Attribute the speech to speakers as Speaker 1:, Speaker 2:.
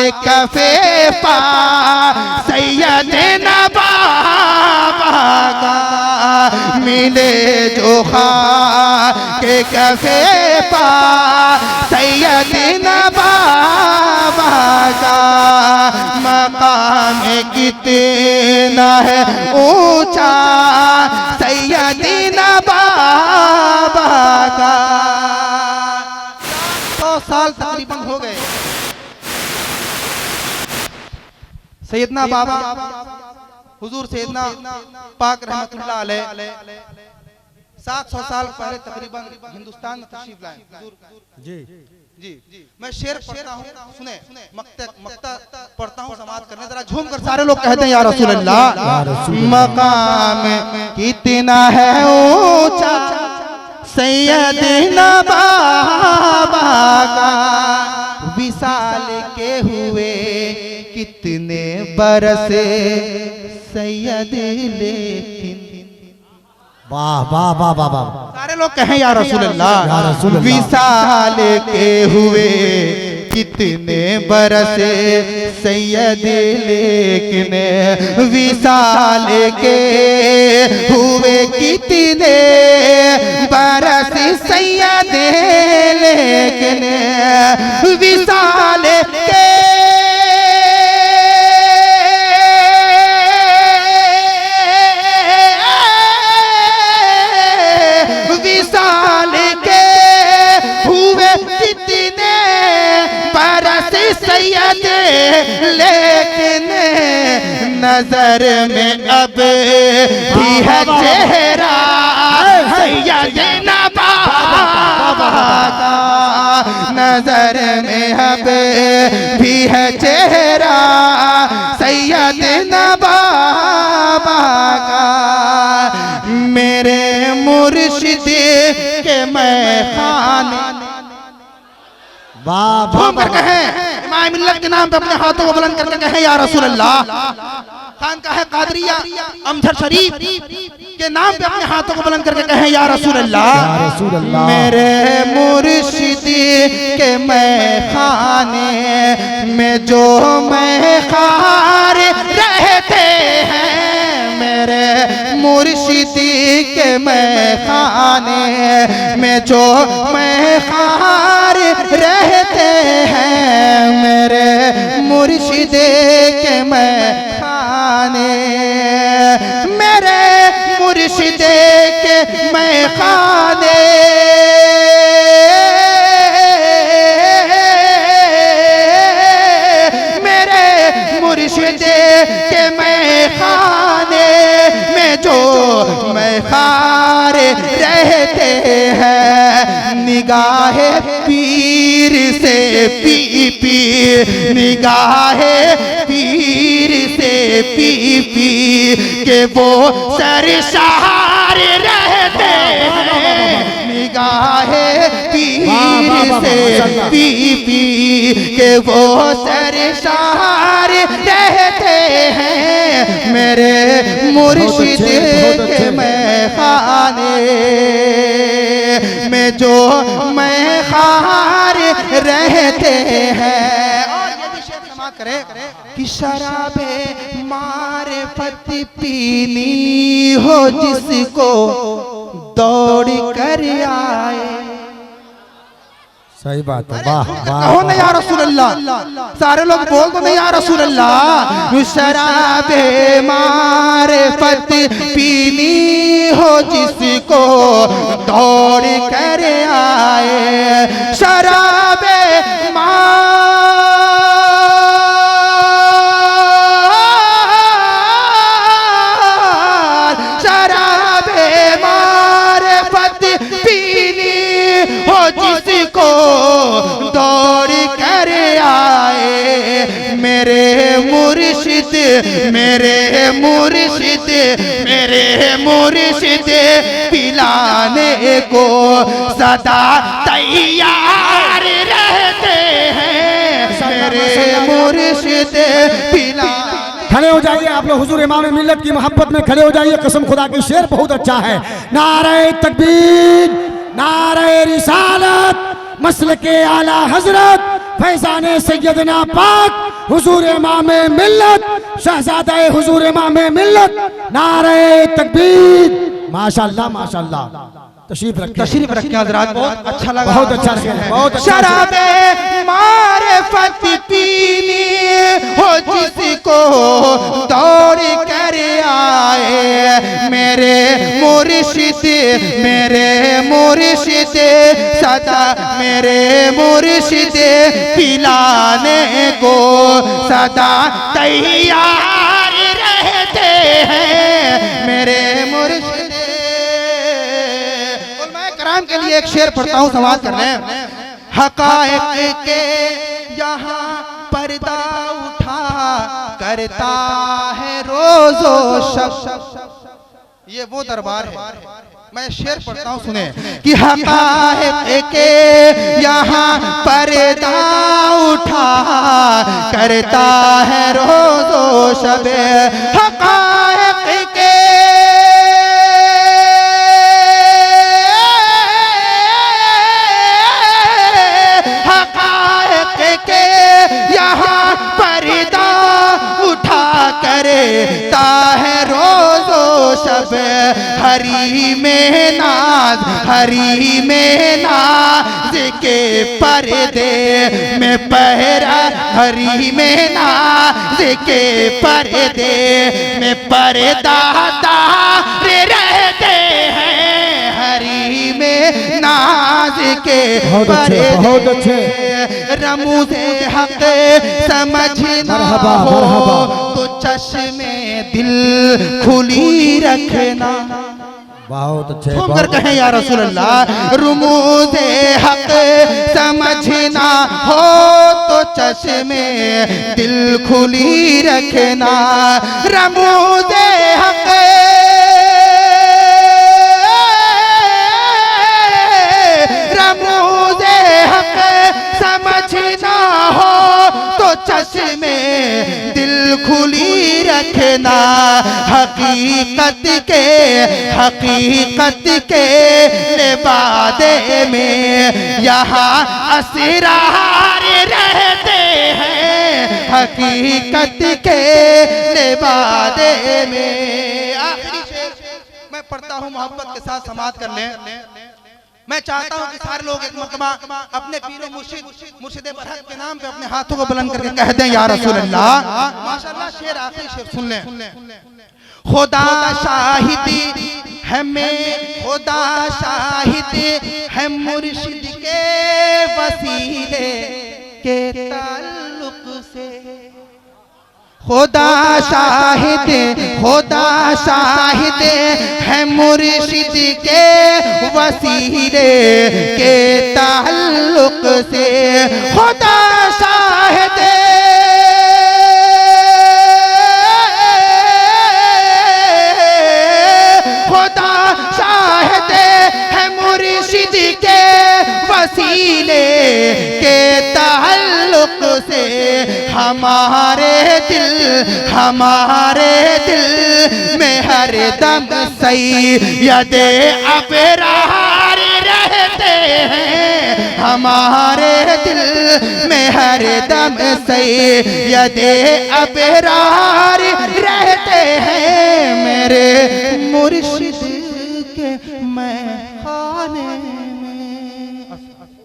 Speaker 1: के कफे पा सैयदना बाबा का मिले जो खा के कफे पा सैयदना बाबा का मकाम कितना है ऊंचा सैयदना बाबा का। 100 साल तकरीबन हो गए सैयदना बाबा हुजूर सैयदना पाक रहमतुल्लाह अलैह 700 साल पहले तकरीबन हिंदुस्तान में तशरीफ लाए। जी जी मैं शेर पढ़ता हूँ, सुने मक्ता पढ़ता हूँ, समाप्त करने जरा झूम कर सारे लोग कहते हैं या रसूल अल्लाह। मकाम कितना है ऊंचा सैयदना बाबा का विसाल के हुए कितने बरसे सैयद लेकिन।
Speaker 2: वाह वाह वाह वाह वाह,
Speaker 1: सारे लोग कहें या रसूल अल्लाह। विसाल के हुए कितने बरसे सैयद लेकिन विसाल के हुए कितने बरस सैयद लेकिन विसाल के सैयद लेकिन नजर में अब भी है चेहरा सैयदना बाबा का। नजर में अब भी है चेहरा सैयदना बाबा का। मेरे मुर्शिद के मैं खाने झूम कर कहें इमाम मिल्लत के नाम पे अपने हाथों को बुलंद करके कहें या रसूल अल्लाह। खानकाह कादरिया अमजद शरीफ के नाम पे अपने हाथों को बुलंद करके कहें या रसूल अल्लाह। मेरे मुर्शिद के मैं खाने में जो मैं खार रहते हैं, मेरे मुर्शिद के मैं खाने में जो मैं खार रहते हैं, मेरे मुर्शिद के मैं खाने, मेरे मुर्शिद के मैं खाने, मेरे मुर्शिद के मैं खाने में जो मैं खार रहते हैं। निगाहे पीर से पी पी, निगाहे पीर से पी पी के वो सरशार रहते हैं। निगाहे पीर से पी पी के वो सरशार रहते हैं। मेरे मुर्शिद के मैं खाने में जो मैं खार रहते हैं। और ये भी शेर समा करे कि शराबे मारिफत पीनी हो जिसको दौड़ कर आए।
Speaker 2: सही बात है, वाह वाह।
Speaker 1: कहो ना या रसूल अल्लाह, सारे लोग बोल दो ना या रसूल अल्लाह। शराबे मारिफत पीनी हो जिसको दौड़ कर आए। शराबे शराबे मारिफत पीनी हो जिसको दौड़ कर आए। मेरे मुर्शिद, मेरे मुर्शिद, मेरे मुर्शिद पिलाने को सदा तैयार रहते हैं। मेरे मुर्शिद पिला।
Speaker 2: खड़े हो जाइए आप लोग, हुजूर इमाम मिल्लत की मोहब्बत में खड़े हो जाइए। कसम खुदा की शेर बहुत अच्छा है। नारे तकबीर, नारे रिसालत, मसलके आला हजरत फैजान सैयदना पाक हुजूर इमाम मिल्लत शहजादा हुजूर इमाम मिल्लत नारे तकबीर। माशाअल्लाह माशाअल्लाह। तशरीफ
Speaker 1: रखिए हजरात, बहुत अच्छा लगा,
Speaker 2: बहुत अच्छा लगा, बहुत अच्छा।
Speaker 1: शराबे मारिफत पीनी हो जिसको दौड़ कर आए, मेरे मुर्शिद सदा मेरे मुर्शिद पिलाने को सदा तैयार रहते हैं मेरे मुर्शिद। कराम के लिए एक शेर पढ़ता हूँ, समाज कर रहे हैं। हकायक के यहाँ पर्दा उठा करता है रोजो शब। ये वो दरबार है, मैं शेर पढ़ता हूँ सुने कि हकायक के यहाँ पर्दा उठा करता है रोजो शब। हकायक के करता है रोजो शब। हरी में नाज के पर्दे में पहरा, हरी में नाज के पर्दे में पर्दादार रहते हैं, हरी में नाज के पर्दे।
Speaker 2: बहुत अच्छे।
Speaker 1: रमूज़े हक समझना हो तो चश्मे दिल खुली रखना।
Speaker 2: बहुत अच्छे।
Speaker 1: घूम कर कहें या रसूल अल्लाह। रमूज़े हक समझना हो तो चश्मे दिल खुली रखना। रमूज़े हक समझना हो तो चश्मे दिल खुली रखना। हकीकत के लिबादे में यहाँ असरार रहते हैं, हकीकत के लिबादे में। आखिरी शेर मैं पढ़ता हूँ, मोहब्बत के साथ समाप्त कर लें। मैं चाहता हूं कि सारे लोग एक मरतबा अपने पीर मुर्शिद बरहक के नाम पे अपने हाथों को बुलंद करके कह दें या रसूल अल्लाह। माशाअल्लाह, शेर आखिरी शेर सुन लें। खुदा शाहिदी हमें, खुदा शाहिद है मुर्शिद के वसीले के ताल्लुक से। खुदा शाहिद है मुर्शिद के वसीले के ताल्लुक से। खुदा शाहिद है मुर्शिद के वसीले के ताल्लुक से। हमारे दिल में हर दम सैयद अबरार रहते हैं, हमारे दिल में हर दम सैयद अबरार रहते हैं मेरे मुर्शिद के मैं खाने